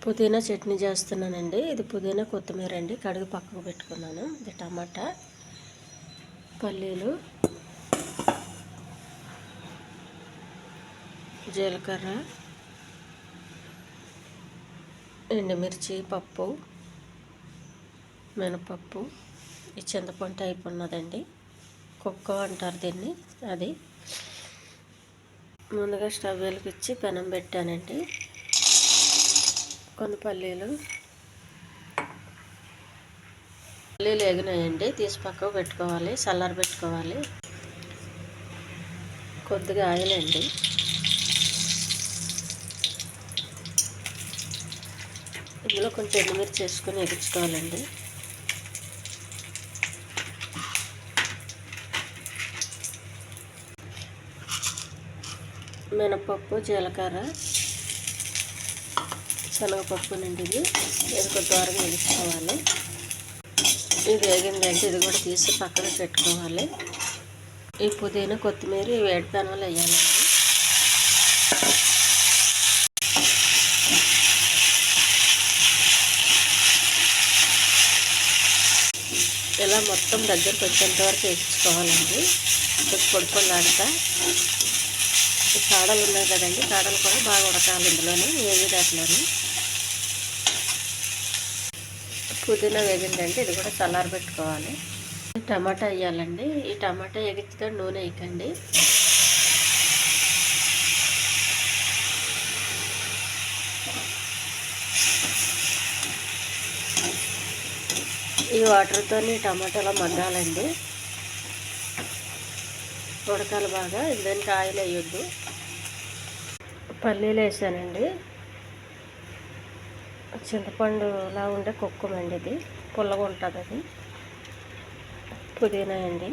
పుదీనా చట్నీ చేస్తున్నానండి. ఇది పుదీనా కొత్తిమీర అండి. కడిగి పక్కకు పెట్టుకున్నాను. ఇది టమాటా, పల్లీలు, జీలకర్ర, ఎండుమిర్చి, పప్పు, మినపప్పు, ఈ చింతపండు టైప్ ఉన్నదండి. కుక్క అంటారు దీన్ని. అది ముందుగా స్టవ్ వెలిగించి పెనం పెట్టానండి. కొన్ని పల్లీలు వేగినాయండి. తీసి పక్కకు పెట్టుకోవాలి, చల్లారి పెట్టుకోవాలి. కొద్దిగా ఆయిల్ అండి. ఇందులో కొంచెం ఎండుమిర్చి వేసుకొని ఎగించుకోవాలండి. మినపప్పు, జీలకర్ర, శనగపప్పు నుండి ఇది కొంచెం దూరంగా వేసుకోవాలి. ఇది వేగిందంటే ఇది కూడా తీసి పక్కన పెట్టుకోవాలి. ఈ పుదీనా కొత్తిమీర ఈ వేడి పెనంలో వేయాలండి. ఇలా మొత్తం దగ్గరకు వచ్చేంత వరకు వేయించుకోవాలండి. కొంచెం పొడిపొడిలాడుతా ఈ కాడలు ఉన్నాయి కదండి, కాడలు కూడా బాగా ఉడకాలి. ఇందులోనే దాంట్లోనే పుదీనా వేగిందంటే ఇది కూడా చల్లారి పెట్టుకోవాలి. టమాటా వేయాలండి. ఈ టమాటా ఎగిచ్చితే నూనె వేయకండి. ఈ వాటర్తో టమాటాలో మగ్గాలండి, ఉడకాలి బాగా. దానికి ఆయిల్ వేయొద్దు. పల్లీలు వేసానండి. చింతపండులా ఉండే కుక్కమండి, ఇది పుల్లగా ఉంటుంది. అది పుదీనా అండి.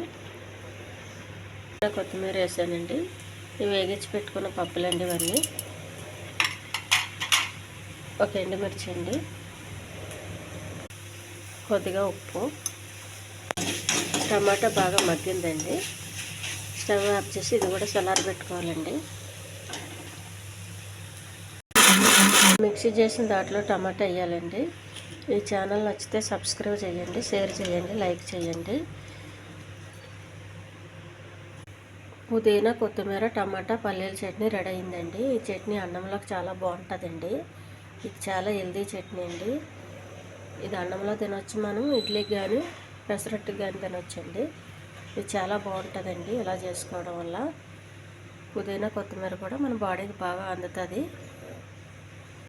కొత్తిమీర వేసానండి. ఇవి వేగించి పెట్టుకున్న పప్పులండి ఇవన్నీ. ఒక ఎండుమిర్చి అండి, కొద్దిగా ఉప్పు. టమాటా బాగా మగ్గిందండి. స్టవ్ ఆఫ్ చేసి ఇది కూడా చల్లారి పెట్టుకోవాలండి. మిక్సీ చేసిన దాంట్లో టమాటా వేయాలండి. ఈ ఛానల్ నచ్చితే సబ్స్క్రైబ్ చేయండి, షేర్ చేయండి, లైక్ చేయండి. పుదీనా, కొత్తిమీర, టమాటా, పల్లీల చట్నీ రెడీ అయిందండి. ఈ చట్నీ అన్నంలోకి చాలా బాగుంటుందండి. ఇది చాలా హెల్దీ చట్నీ అండి. ఇది అన్నంలో తినొచ్చు, మనం ఇడ్లీకి కానీ పెసరట్టుకి కానీ తినొచ్చండి. ఇది చాలా బాగుంటుందండి ఇలా చేసుకోవడం వల్ల. పుదీనా, కొత్తిమీర కూడా మన బాడీకి బాగా అందుతుంది.